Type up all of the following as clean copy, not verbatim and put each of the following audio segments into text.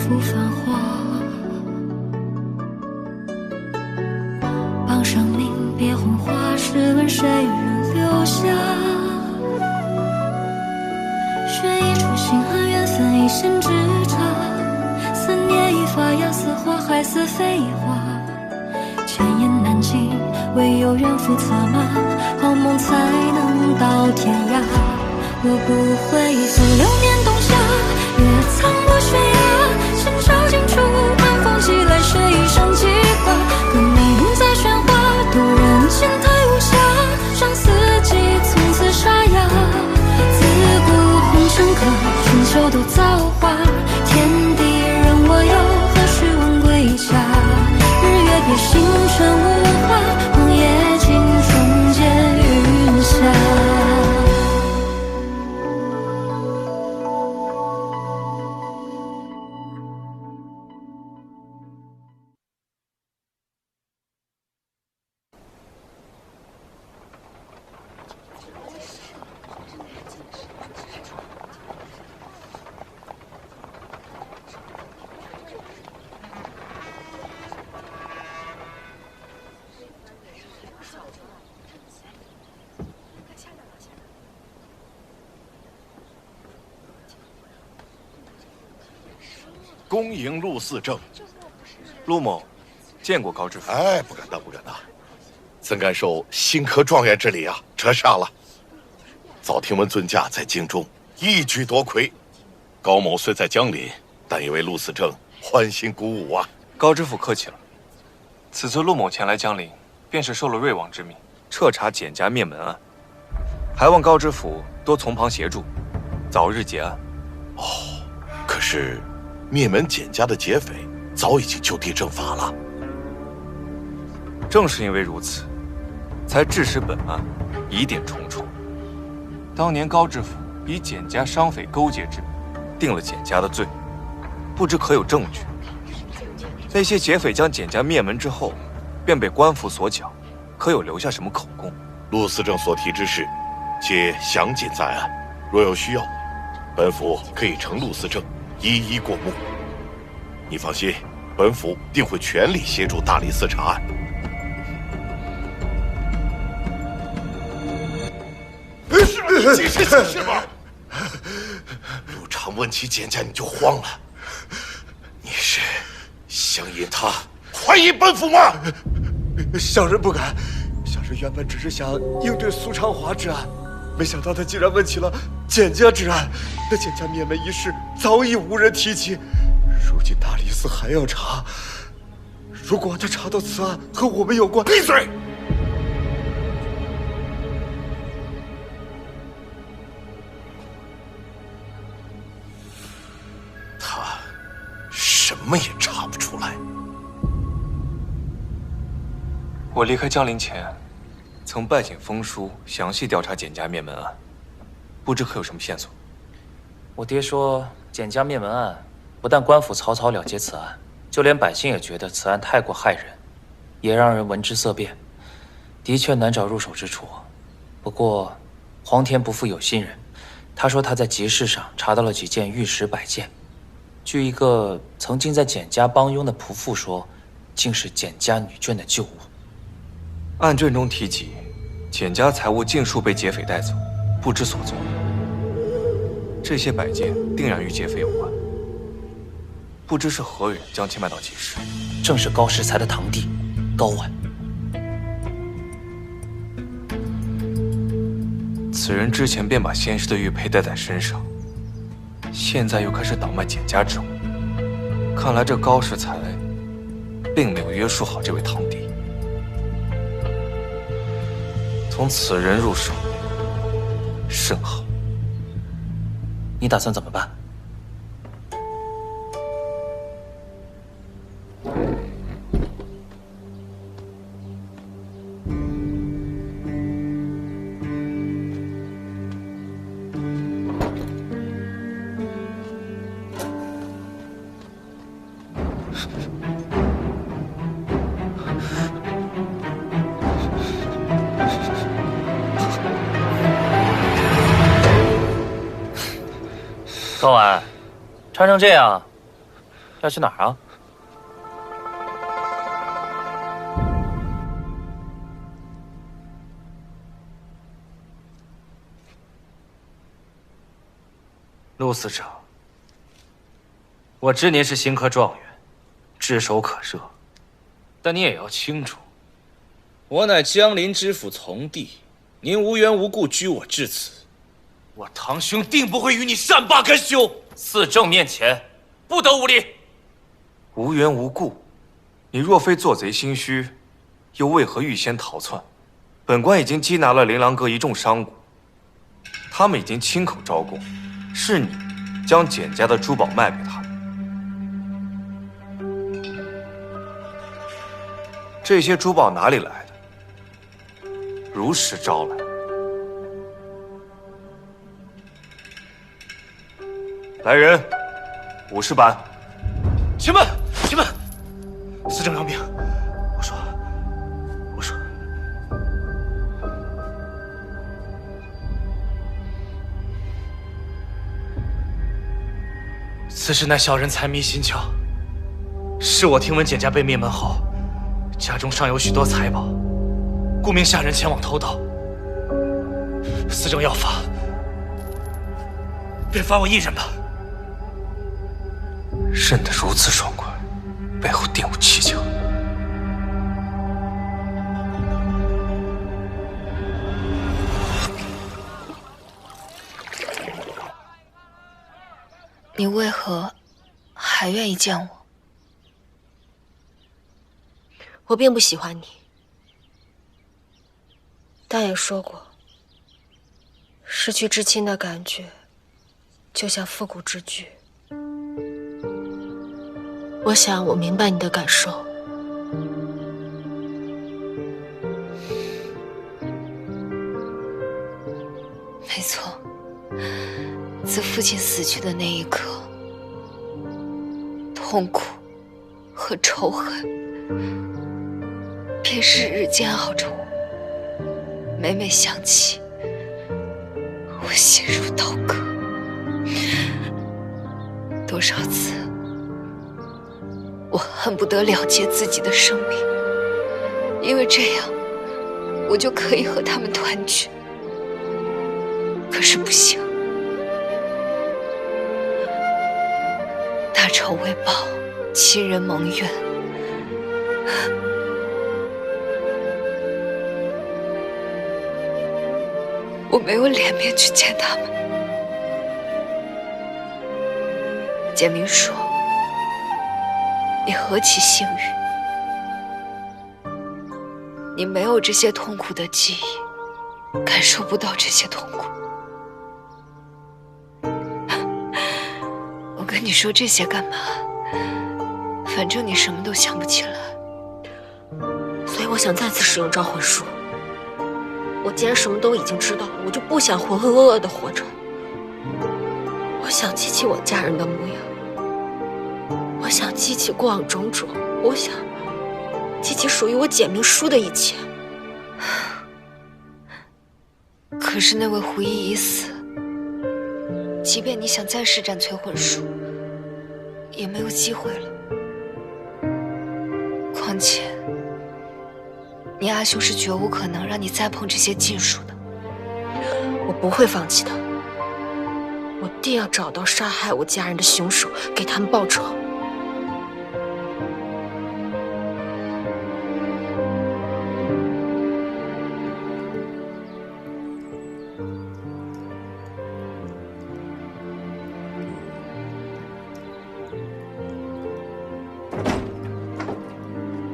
幅繁华，榜上名别红花，试问谁人留下？学一出心寒，缘分一线之差，思念已发芽，似花还似飞花，千言难尽，唯有远赴策马，好梦才能到天涯。我不会走流年冬夏，越苍过悬崖，千朝尽处，寒风袭来，谁上记挂？歌名在喧哗，渡人千台无暇，让四季从此沙哑。自古红尘客，春秋都造化，天地任我游，何须问归家？日月别星辰无话，荒野尽终结云霞。恭迎陆嗣政。陆某见过高知府。哎，不敢当，不敢当。怎敢受新科状元之礼啊？折煞了。早听闻尊驾在京中一举夺魁，高某虽在江陵，但也为陆嗣政欢欣鼓舞啊。高知府客气了。此次陆某前来江陵，便是受了瑞王之命，彻查简家灭门案，还望高知府多从旁协助，早日结案。哦，可是灭门简家的劫匪早已经就地正法了。正是因为如此，才致使本案疑点重重。当年高知府以简家商匪勾结之名，定了简家的罪，不知可有证据？那些劫匪将简家灭门之后，便被官府所缴，可有留下什么口供？陆嗣政所提之事，皆详尽在案。若有需要，本府可以呈陆嗣政一一过目。你放心，本府定会全力协助大理寺查案。解释吧！陆长问起简家，你就慌了。你是想引他怀疑本府吗？小人不敢，小人原本只是想应对苏长华之案，没想到他竟然问起了简家之案。那简家灭门一事早已无人提及，如今大理寺还要查。如果他查到此案和我们有关，闭嘴！他什么也查不出来。我离开江陵前，曾拜请封书详细调查简家灭门案，不知可有什么线索？我爹说，简家灭门案不但官府草草了结此案，就连百姓也觉得此案太过骇人，也让人闻之色变，的确难找入手之处。不过，皇天不负有心人，他说他在集市上查到了几件玉石摆件，据一个曾经在简家帮佣的仆妇说，竟是简家女眷的旧物。案卷中提及，简家财物尽数被劫匪带走，不知所踪。这些摆件定然与劫匪有关，不知是何人将其卖到集市。正是高世才的堂弟高婉。此人之前便把先师的玉佩戴在身上，现在又开始倒卖简家之物。看来这高世才并没有约束好这位堂弟。从此人入手甚好。你打算怎么办？高婉，穿成这样，要去哪儿啊？陆司长，我知您是新科状元，炙手可热，但你也要清楚，我乃江陵知府从弟，您无缘无故拘我至此，我堂兄定不会与你善罢甘休。四正面前，不得无礼。无缘无故，你若非做贼心虚，又为何预先逃窜？本官已经缉拿了琳琅阁一众商贾，他们已经亲口招供，是你将简家的珠宝卖给他们。这些珠宝哪里来的？如实招来。来人，50板。且慢，且慢！司正饶命！我说，此事乃小人财迷心窍。是我听闻简家被灭门后，家中尚有许多财宝，故命下人前往偷盗。司正要罚，便罚我一人吧。认得如此爽快，背后定有蹊跷。你为何还愿意见我？我并不喜欢你，但也说过，失去至亲的感觉，就像复古之剧。我想我明白你的感受。没错，自父亲死去的那一刻，痛苦和仇恨便是日煎熬着我。每每想起，我心如刀割。多少次，我恨不得了结自己的生命，因为这样，我就可以和他们团聚。可是不行，大仇未报，亲人蒙冤。我没有脸面去见他们。简明说，你何其幸运，你没有这些痛苦的记忆，感受不到这些痛苦。我跟你说这些干嘛？反正你什么都想不起来。所以我想再次使用招魂术。我既然什么都已经知道了，我就不想浑浑噩噩的活着。我想记起我家人的模样，我想记起过往种种，我想记起属于我简明书的一切。可是那位胡一已死，即便你想再施展催魂术，也没有机会了。况且，你阿兄是绝无可能让你再碰这些禁术的。我不会放弃的，我定要找到杀害我家人的凶手，给他们报仇。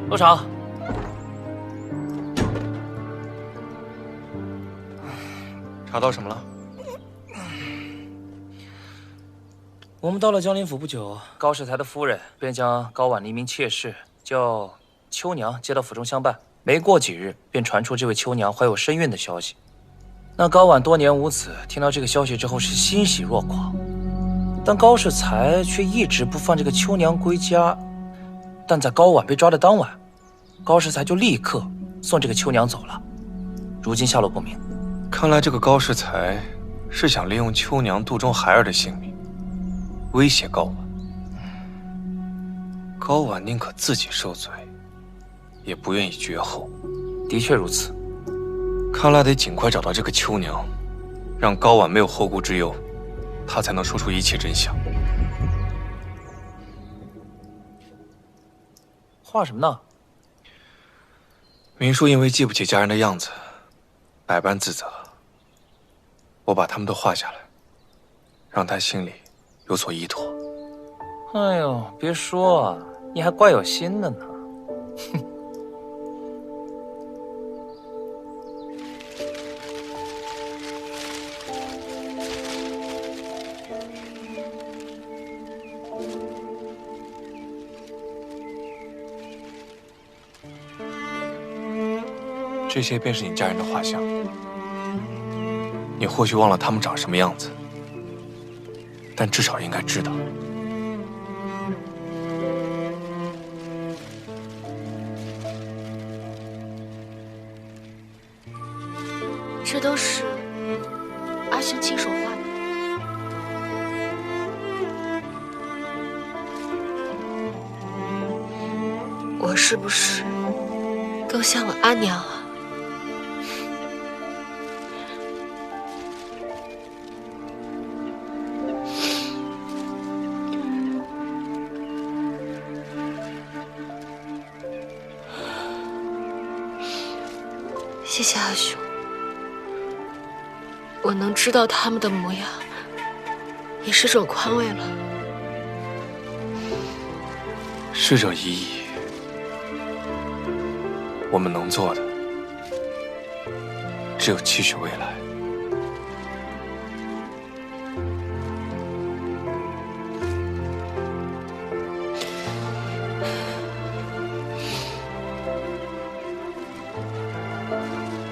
陆长，查到什么了？我们到了江林府不久，高世才的夫人便将高婉的一名妾室叫秋娘接到府中相伴。没过几日，便传出这位秋娘怀有身孕的消息。那高婉多年无子，听到这个消息之后是欣喜若狂，但高世才却一直不放这个秋娘归家。但在高婉被抓的当晚，高世才就立刻送这个秋娘走了，如今下落不明。看来这个高世才是想利用秋娘肚中孩儿的性命，威胁高婉。高婉宁可自己受罪，也不愿意绝后。的确如此。看来得尽快找到这个秋娘，让高婉没有后顾之忧，她才能说出一切真相。画什么呢？明叔因为记不起家人的样子，百般自责。我把他们都画下来，让他心里有所依托。哎呦，别说啊，你还怪有心的呢。哼。这些便是你家人的画像。你或许忘了他们长什么样子，但至少应该知道。这都是阿星亲手画的。我是不是更像我阿娘啊？谢谢阿兄，我能知道他们的模样，也是种宽慰了。逝者已矣，我们能做的只有期许未来。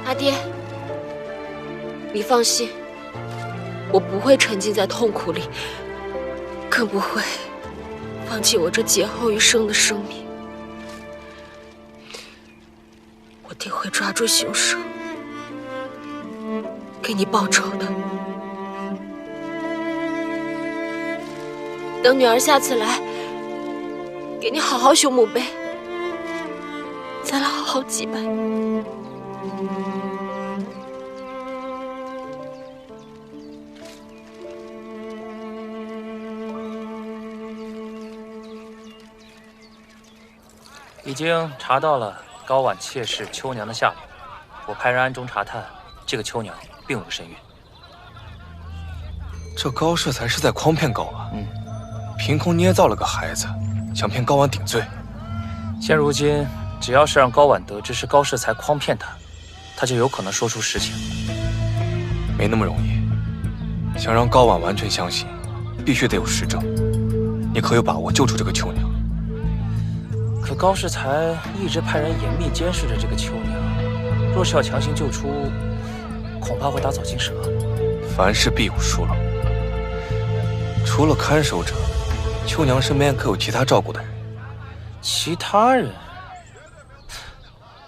阿爹，你放心，我不会沉浸在痛苦里，更不会放弃我这劫后余生的生命。我定会抓住凶手，给你报仇的。等女儿下次来，给你好好修墓碑，再来好好祭拜。已经查到了高婉妾室秋娘的下落，我派人暗中查探，这个秋娘并无身孕。这高适才是在诓骗高婉，凭空捏造了个孩子，想骗高婉顶罪。现如今，只要是让高婉得知是高适才诓骗他，他就有可能说出实情。没那么容易，想让高婉完全相信，必须得有实证。你可有把握救出这个秋娘？可高适才一直派人严密监视着这个秋娘，若是要强行救出，恐怕会打草惊蛇。凡事必有疏漏，除了看守者，秋娘身边可有其他照顾的人？其他人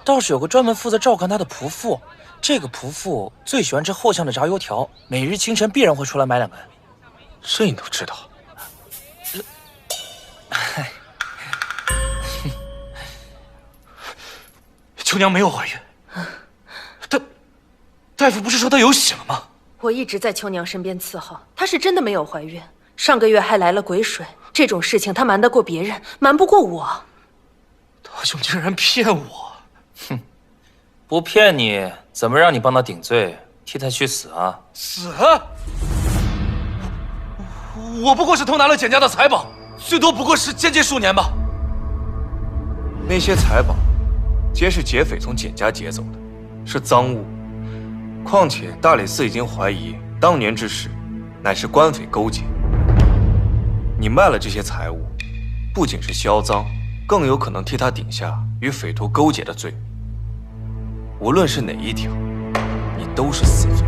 倒是有个专门负责照看她的仆妇，这个仆妇最喜欢吃后巷的炸油条，每日清晨必然会出来买2根。这你都知道？嗨。秋娘没有怀孕，大夫不是说她有喜了吗？我一直在秋娘身边伺候，她是真的没有怀孕。上个月还来了鬼水，这种事情她瞒得过别人，瞒不过我。大兄竟然骗我！哼，不骗你，怎么让你帮他顶罪，替他去死啊？死？我不过是偷拿了简家的财宝，最多不过是监禁数年吧。那些财宝皆是劫匪从简家劫走的，是赃物。况且大理寺已经怀疑当年之事乃是官匪勾结。你卖了这些财物，不仅是销赃，更有可能替他顶下与匪徒勾结的罪名。无论是哪一条，你都是死罪。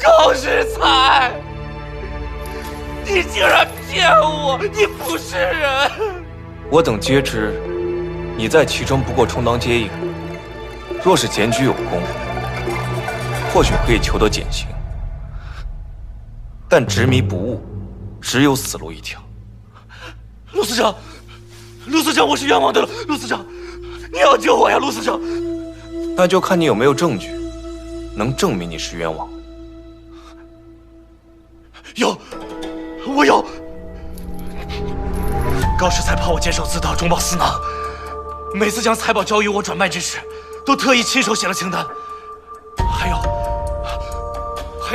高你竟然骗我！你不是人！我等皆知，你在其中不过充当接应。若是检举有功，或许可以求得减刑。但执迷不悟，只有死路一条。陆司长，陆司长，我是冤枉的了。陆司长，你要救我呀，陆司长！那就看你有没有证据，能证明你是冤枉。有，我有。高世才怕我监守自盗，中饱私囊，每次将财宝交予我转卖之时，都特意亲手写了清单。还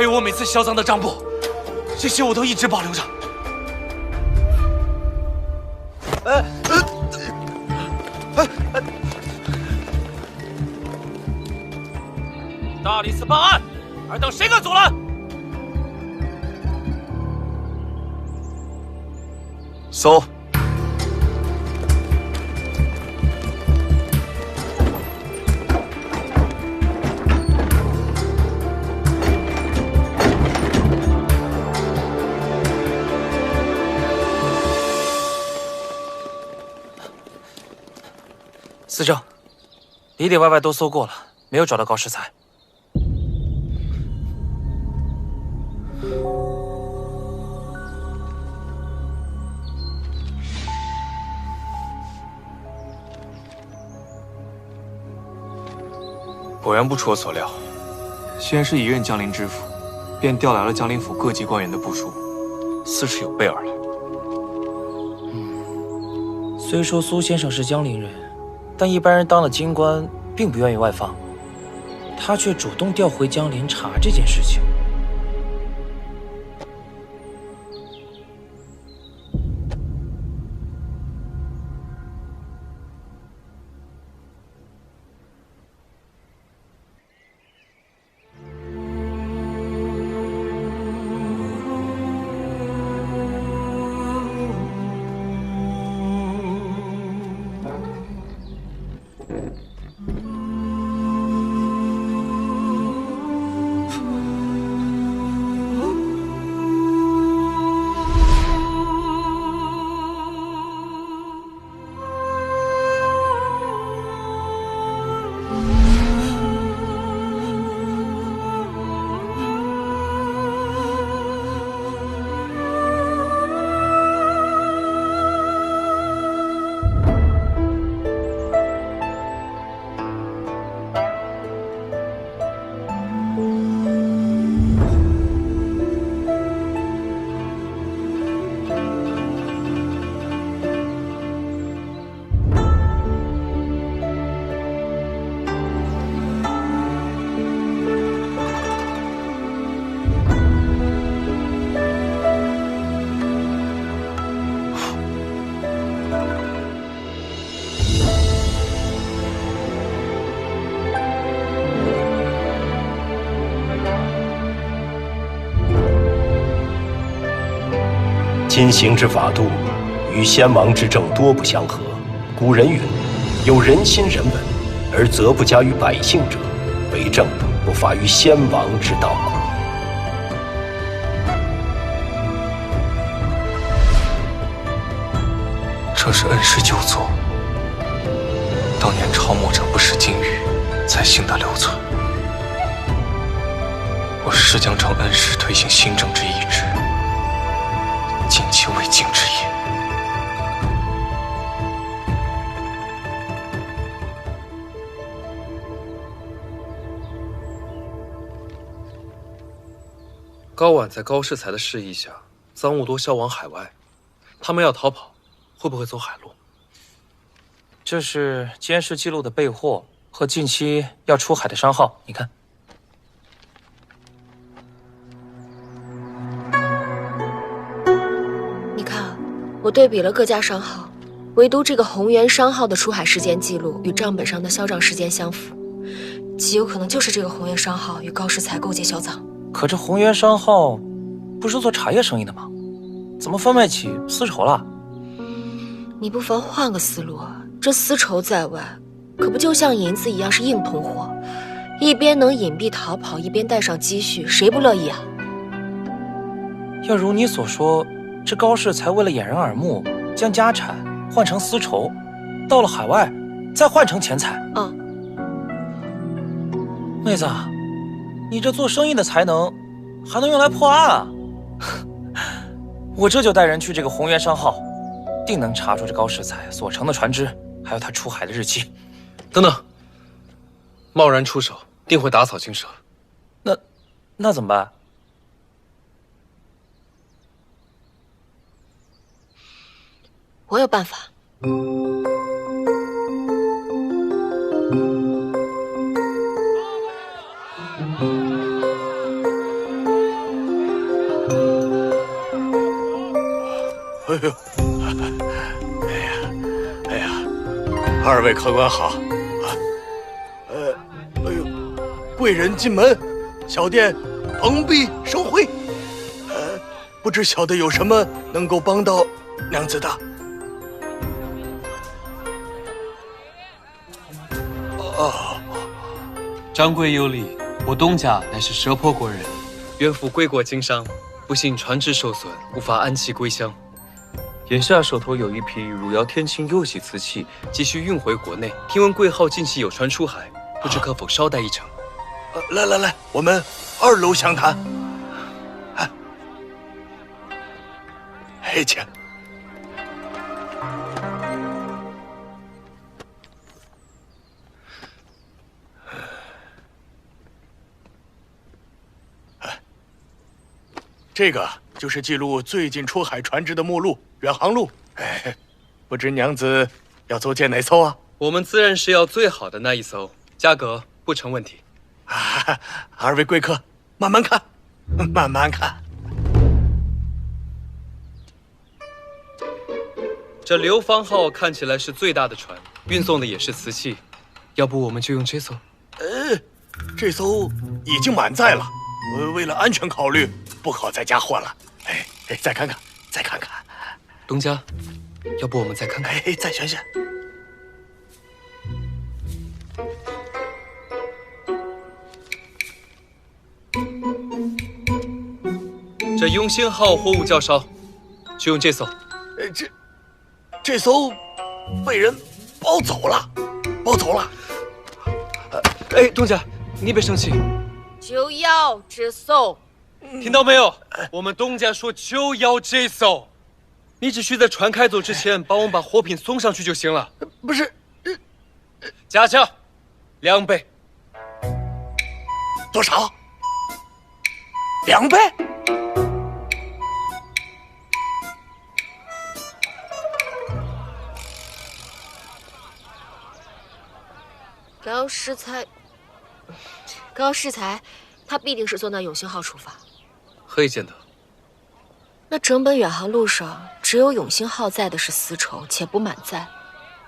有我每次销赃的账簿，这些我都一直保留着。大理寺办案，尔等谁敢阻拦？搜。司正，里里外外都搜过了，没有找到高世才。果然不出我所料，先是一任江陵知府，便调来了江陵府各级官员的部署，似是有备而来。虽说苏先生是江陵人，但一般人当了京官，并不愿意外放，他却主动调回江陵查这件事情。今行之法度，与先王之政多不相合。古人云：“有人心人文，而则不加于百姓者，为政不法于先王之道故。”这是恩师旧作，当年抄墨者不识金玉，才幸得留存。我誓将承恩师推行新政之意志，尽其未竟之业。高婉在高世才的示意下，赃物都销往海外，他们要逃跑，会不会走海路？这是监视记录的备货和近期要出海的商号，你看。你看，我对比了各家商号，唯独这个宏源商号的出海时间记录与账本上的销账时间相符，极有可能就是这个宏源商号与高世才勾结销赃。可这宏源商号不是做茶叶生意的吗？怎么贩卖起丝绸了？你不妨换个思路啊！这丝绸在外，可不就像银子一样是硬通货，一边能隐蔽逃跑，一边带上积蓄，谁不乐意啊？要如你所说，这高氏才为了掩人耳目，将家产换成丝绸，到了海外再换成钱财。妹子，你这做生意的才能还能用来破案啊！我这就带人去这个宏源商号，定能查出这高世才所乘的船只，还有他出海的日期。等等，贸然出手，定会打草惊蛇。那怎么办？我有办法。哎呀，二位客官好啊！贵人进门，小店蓬荜生辉。不知小的有什么能够帮到娘子的？掌柜有礼，我东家乃是蛇坡国人，远赴归国经商，不幸船只受损，无法安栖归乡。眼下手头有一批汝窑天青釉玺瓷器，急需运回国内。听闻贵号近期有船出海，不知可否捎带一程？来，我们2楼详谈。请。这个就是记录最近出海船只的目录，远航录。不知娘子要租借哪艘啊？我们自然是要最好的那一艘，价格不成问题。二位贵客，慢慢看，慢慢看。这流芳号看起来是最大的船，运送的也是瓷器，要不我们就用这艘？这艘已经满载了，为了安全考虑，不可再加货了。再看看，再看看。东家，要不我们再看看？再选选。这永兴号货物较少，就用这艘。这艘被人包走了，东家，你别生气。就要这艘，听到没有？我们东家说就要这艘，你只需在船开走之前，帮我们把货品送上去就行了。不是，价钱2倍。多少？2倍？高世才，他必定是坐那永兴号出发。何以见得？那整本远航路上，只有永兴号载的是丝绸，且不满载。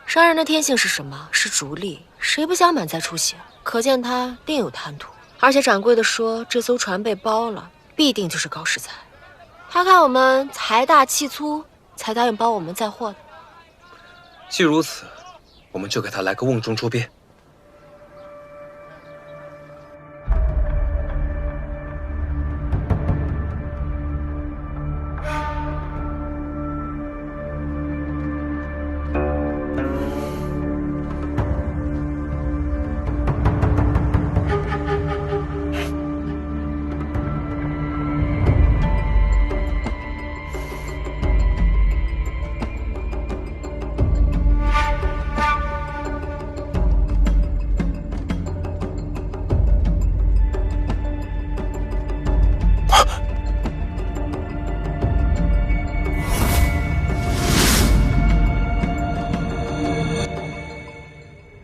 商人的天性是什么？是逐利，谁不想满载出行？可见他定有贪图。而且掌柜的说，这艘船被包了，必定就是高世才。他看我们财大气粗，才答应帮我们载货的。既如此，我们就给他来个瓮中捉鳖。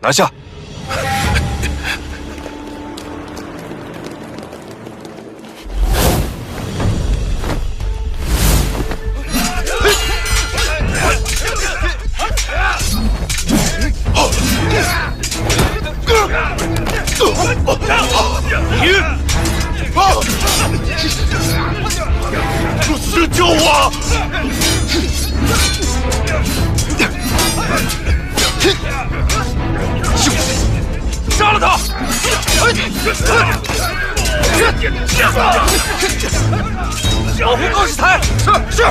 拿下！主子救我！杀了他！保护高士才。是。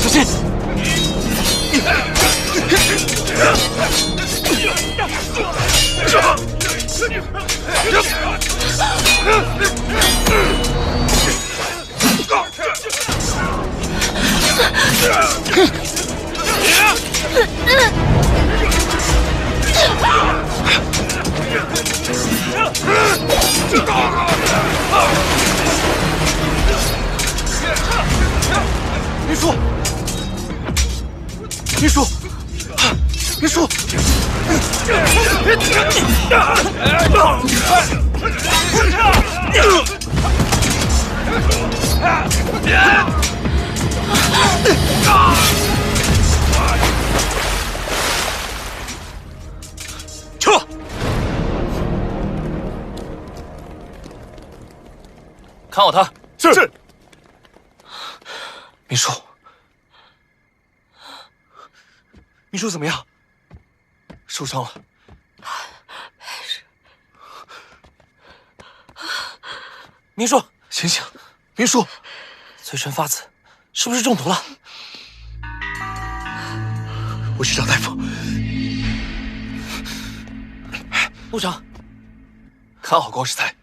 小心！云舒，云舒，云舒！撤！看好他。是。明叔，明叔怎么样？受伤了？明叔，醒醒！明叔，嘴唇发紫，是不是中毒了？我去找大夫。路长，看好高士才。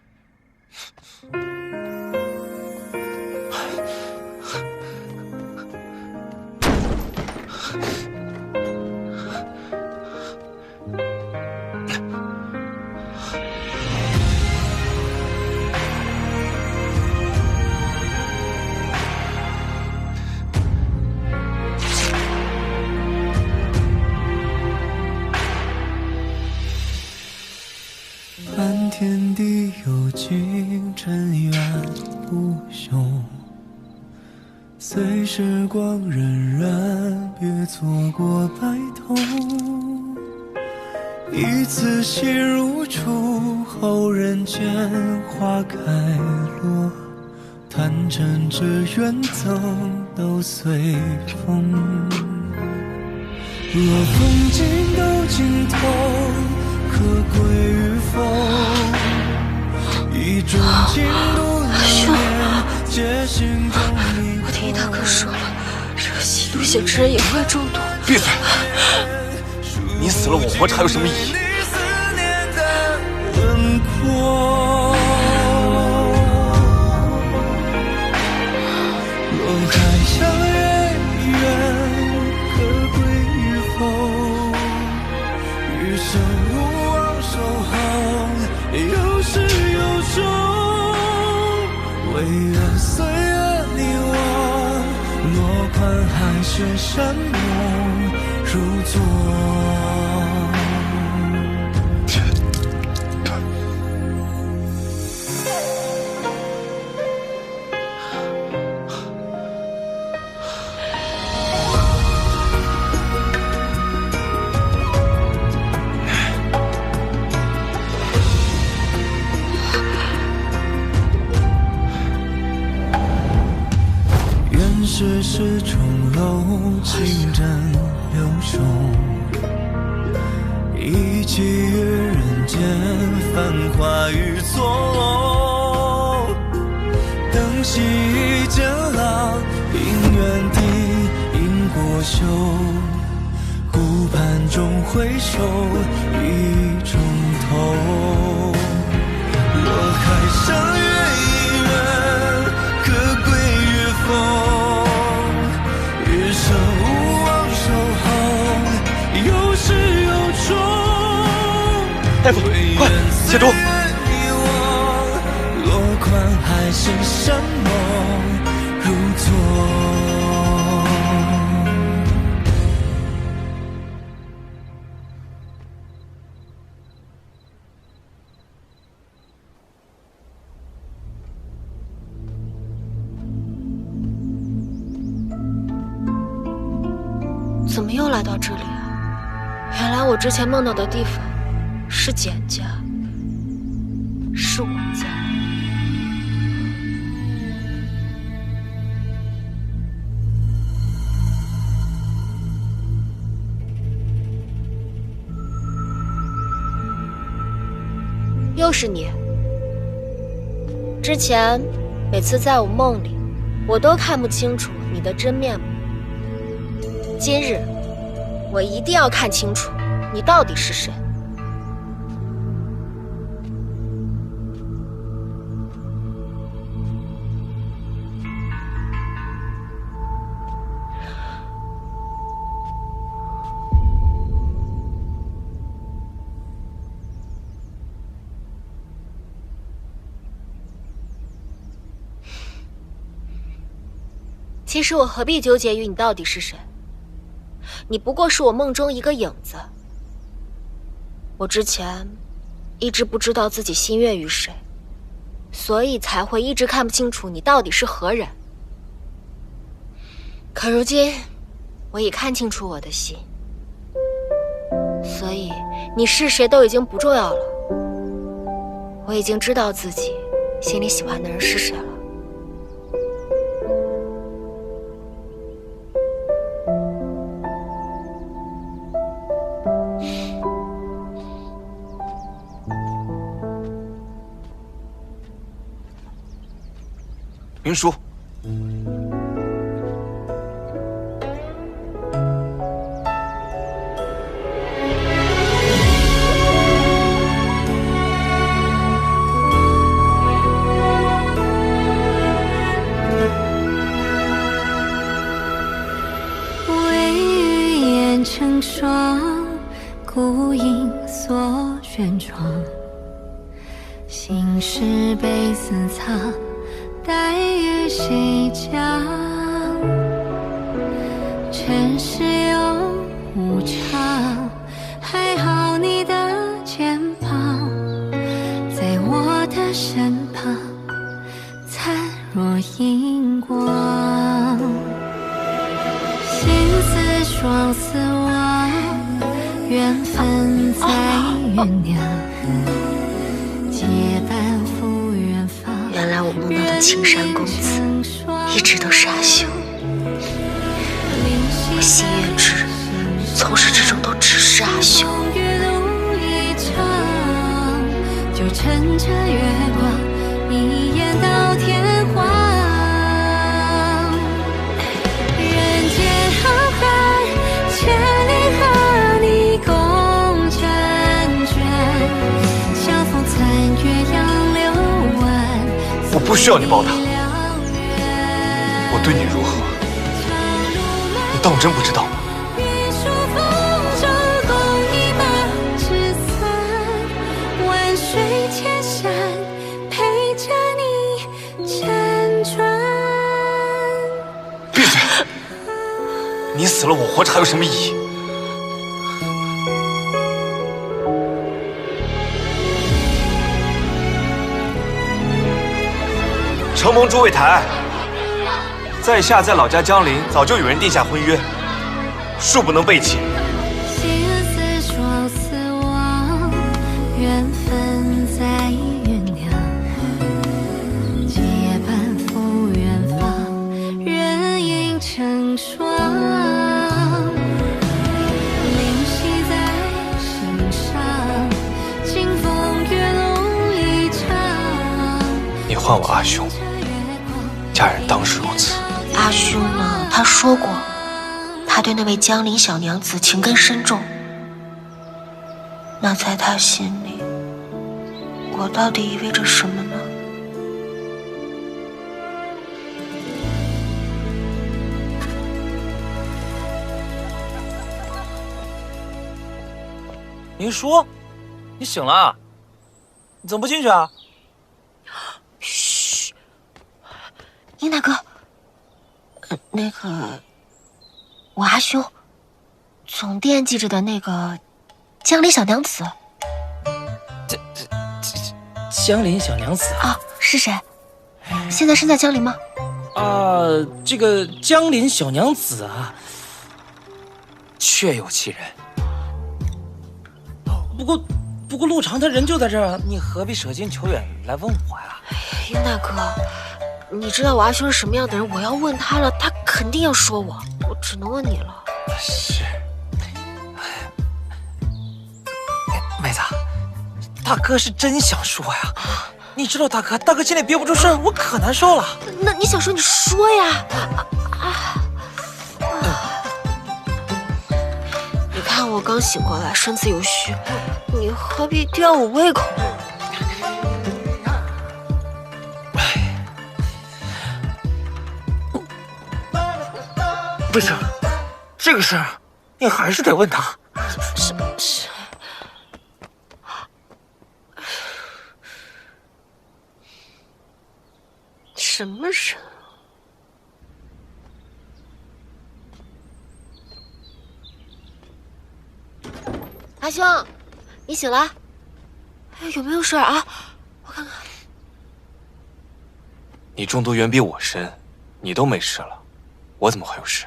满天地有情，尘缘不休。随时光荏苒，别错过白头。一次心如初，后人间花开落。贪嗔痴缘憎，都随风。若风景都尽头，可归与否？一种情度难言，皆心中迷。我听一大哥说了，这个吸毒血之人也会中毒。闭嘴！你死了，我活着还有什么意义？若还相约一缘，可归与否？余生无望守候，有始有终。唯愿岁月你我，落款还是山盟如昨。世事重楼，情真流手。一起于人间，繁华与错落。灯熄渐老，因缘地，因果休。顾盼终回首，一重头。若还相约一缘，可归与否？大夫，快解毒！落款还是山盟如昨。怎么又来到这里啊？原来我之前梦到的地方是简家，是我家。又是你。之前每次在我梦里，我都看不清楚你的真面目。今日，我一定要看清楚你到底是谁。其实我何必纠结于你到底是谁？你不过是我梦中一个影子。我之前一直不知道自己心悦于谁，所以才会一直看不清楚你到底是何人。可如今，我已看清楚我的心，所以你是谁都已经不重要了。我已经知道自己心里喜欢的人是谁了。云舒，微雨烟成霜，孤影锁轩窗。心事被私藏，待与谁讲？尘世又无常，还好你的肩膀在我的身旁，灿若荧光。心似双丝网，缘分在酝酿。原来我梦到的青山公子一直都是阿修，我心悦之人从始至终都只是阿修。就趁着月光一眼到天荒，人间浩瀚，千里和你共婵娟，相逢残月杨柳湾。我不需要你报答，我对你如何，你当真不知道吗？闭嘴！你死了，我活着还有什么意义？承蒙诸位抬爱，在下在老家江陵早就与人定下婚约，恕不能背弃。心似双丝网，缘分在酝酿，结伴赴远方，人影成双，灵犀在心上，清风月浓一场。你唤我阿兄，家人当是如此。阿兄呢？他说过，他对那位江陵小娘子情根深重。那在他心里，我到底意味着什么呢？云舒，你醒了？你怎么不进去啊？嘘，殷大哥，那个，我阿兄总惦记着的那个江陵小娘子。江陵小娘子啊？是谁？现在身在江陵吗？这个江陵小娘子啊，确有其人。不过陆长他人就在这儿，你何必舍近求远来问我呀？殷大哥，你知道我阿兄是什么样的人，我要问他了，他肯定要说我，我只能问你了。是，妹子，大哥是真想说呀。你知道大哥心里憋不住事儿，我可难受了。那你想说你说呀。你看我刚醒过来，身子有虚，你何必吊我胃口？不行，这个事儿你还是得问他。什么人？阿兄，你醒了？有没有事啊？我看看。你中毒远比我深，你都没事了，我怎么会有事？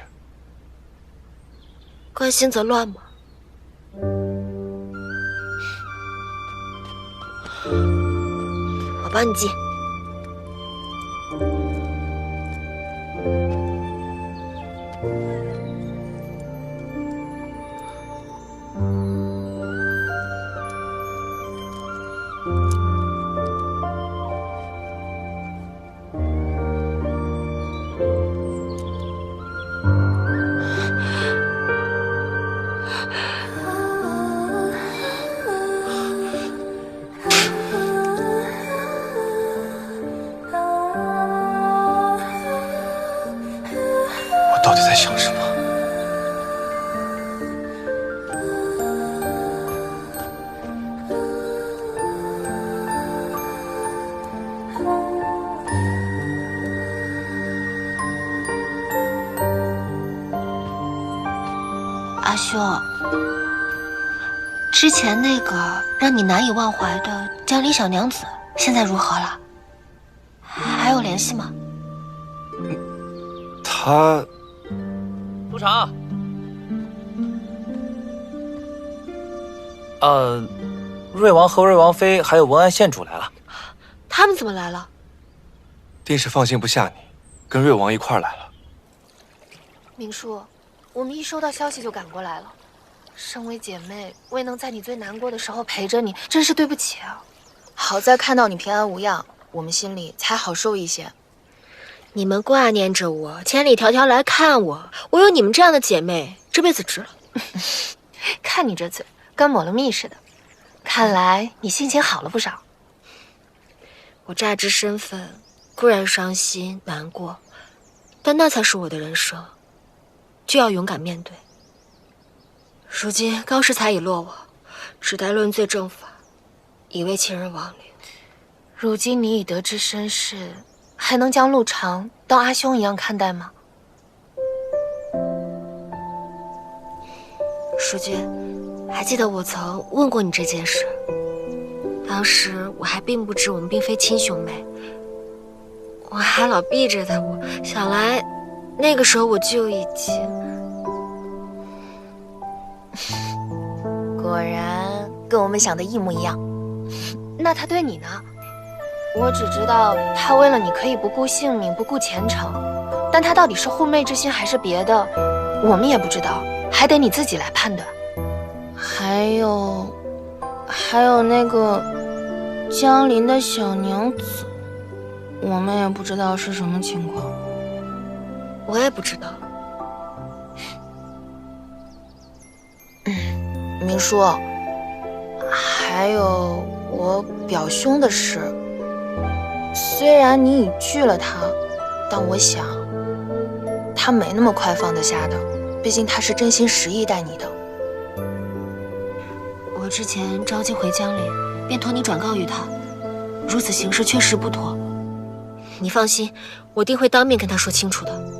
关心则乱嘛。我帮你记。到底在想什么？阿兄，之前那个让你难以忘怀的江里小娘子，现在如何了？还有联系吗？他督察。瑞王和瑞王妃还有文安县主来了。他们怎么来了？定是放心不下你，跟瑞王一块儿来了。明叔，我们一收到消息就赶过来了。身为姐妹，未能在你最难过的时候陪着你，真是对不起啊。好在看到你平安无恙，我们心里才好受一些。你们挂念着我，千里迢迢来看我，我有你们这样的姐妹，这辈子值了。看你这嘴，跟抹了蜜似的。看来你心情好了不少。我乍知身份，固然伤心难过，但那才是我的人生，就要勇敢面对。如今高世才已落网，只待论罪正法，已为亲人亡灵。如今你已得知身世，还能将陆长当阿兄一样看待吗？淑君，还记得我曾问过你这件事，当时我还并不知我们并非亲兄妹，我还老避着他。我想来，那个时候我就已经……果然跟我们想的一模一样。那他对你呢？我只知道他为了你可以不顾性命、不顾前程，但他到底是护妹之心还是别的，我们也不知道，还得你自己来判断。还有那个江林的小娘子，我们也不知道是什么情况。我也不知道。明叔，还有我表兄的事。虽然你已拒了他，但我想他没那么快放得下的，毕竟他是真心实意待你的。我之前着急回江陵，便托你转告于他，如此行事确实不妥。你放心，我定会当面跟他说清楚的。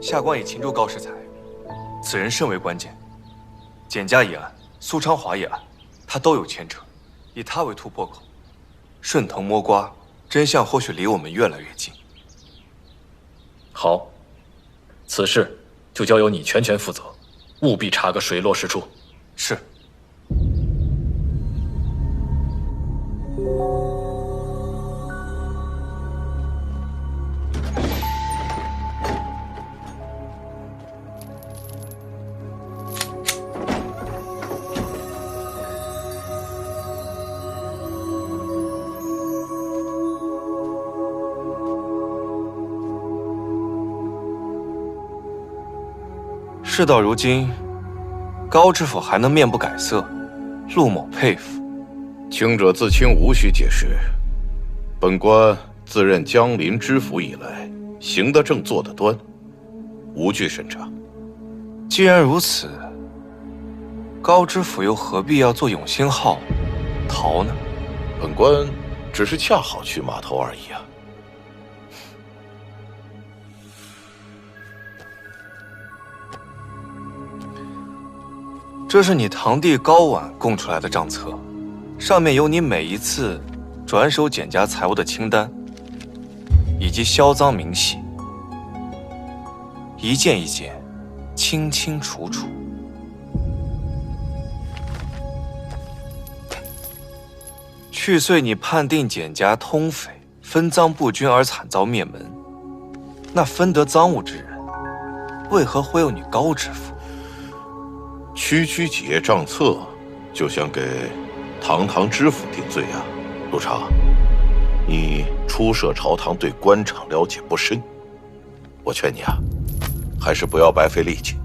下官已擒住高世才，此人甚为关键。简家一案、苏昌华一案，他都有牵扯，以他为突破口，顺藤摸瓜，真相或许离我们越来越近。好，此事就交由你全权负责，务必查个水落石出。是。事到如今，高知府还能面不改色，陆某佩服。清者自清，无需解释。本官自任江陵知府以来，行得正，坐得端，无惧审查。既然如此，高知府又何必要坐永兴号逃呢？本官只是恰好去码头而已啊。这是你堂弟高婉供出来的账册，上面有你每一次转手减价财物的清单，以及销赃明细，一件一件，清清楚楚。去岁你判定减价通匪分赃不均而惨遭灭门，那分得赃物之人，为何会有你高知府？区区几页账册，就想给堂知府定罪啊？陆长，你初涉朝堂，对官场了解不深，我劝你啊，还是不要白费力气。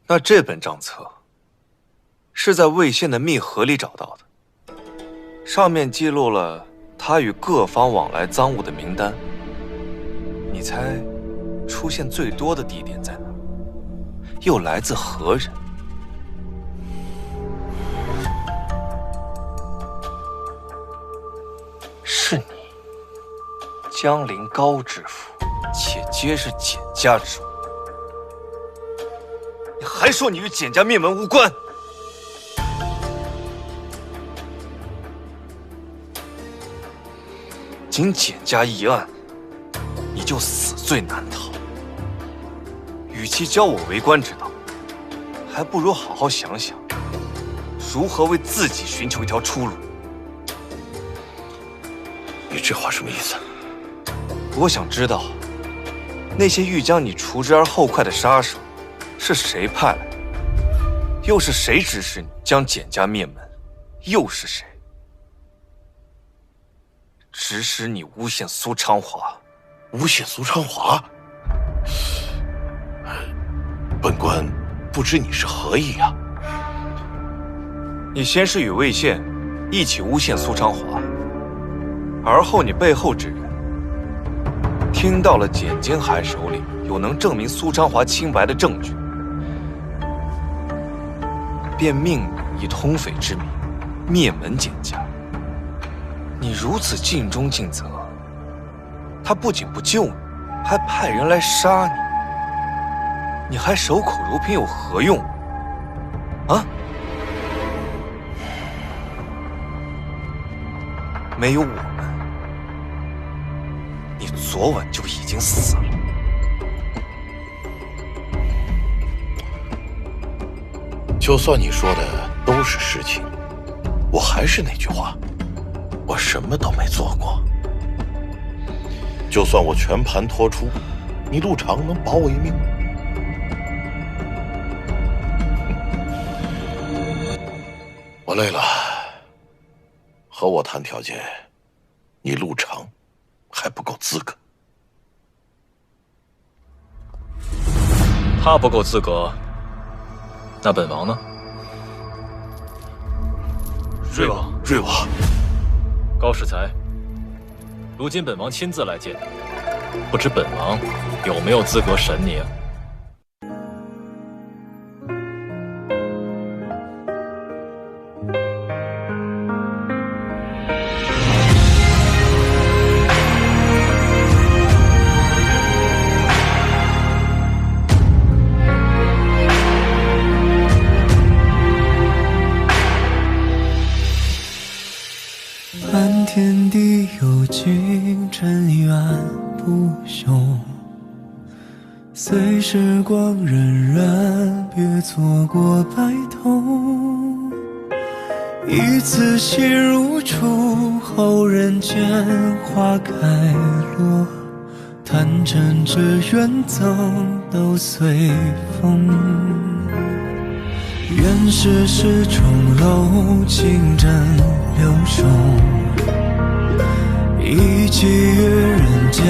那这本账册是在魏县的密盒里找到的，上面记录了他与各方往来赃物的名单。你猜出现最多的地点在哪？又来自何人？是你，江陵高知府，且皆是减价之物。你还说你与简家灭门无关？仅简家一案，你就死罪难逃。与其教我为官之道，还不如好好想想，如何为自己寻求一条出路。你这话什么意思？我想知道，那些欲将你除之而后快的杀手，是谁派来的？又是谁指使你将简家灭门？又是谁指使你诬陷苏昌华？诬陷苏昌华？本官不知你是何意啊？你先是与魏县一起诬陷苏昌华，而后你背后之人听到了简金海手里有能证明苏昌华清白的证据，便命你以通匪之名灭门简家。你如此尽忠尽责，他不仅不救你，还派人来杀你，你还守口如瓶有何用？啊？没有我们，你昨晚就已经死了。就算你说的都是实情，我还是那句话，我什么都没做过。就算我全盘托出，你陆长能保我一命吗？我累了，和我谈条件，你陆长还不够资格。他不够资格，那本王呢？瑞王，瑞王，高世才，如今本王亲自来见你，不知本王有没有资格审你啊？满天地有情，尘缘不休。随时光荏苒，别错过白头。一次心如初，后人间花开落。贪嗔痴缘憎都随风。愿世事重楼，情真流手。一骑越人间，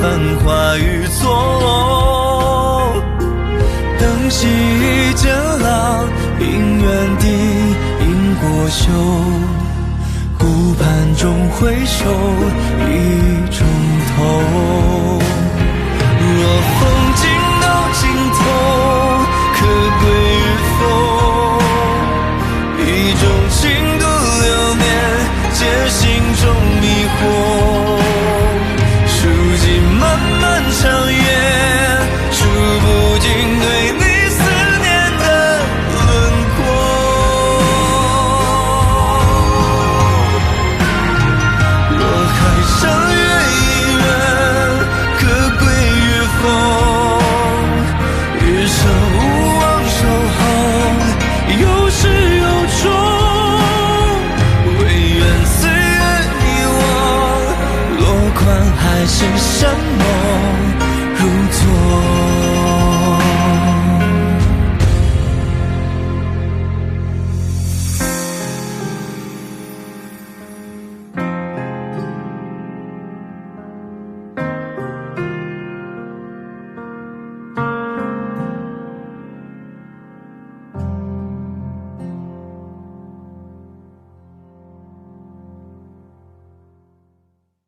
繁华与错落。灯熄渐老，因缘地，因果休。顾盼中回首，一重头。若风景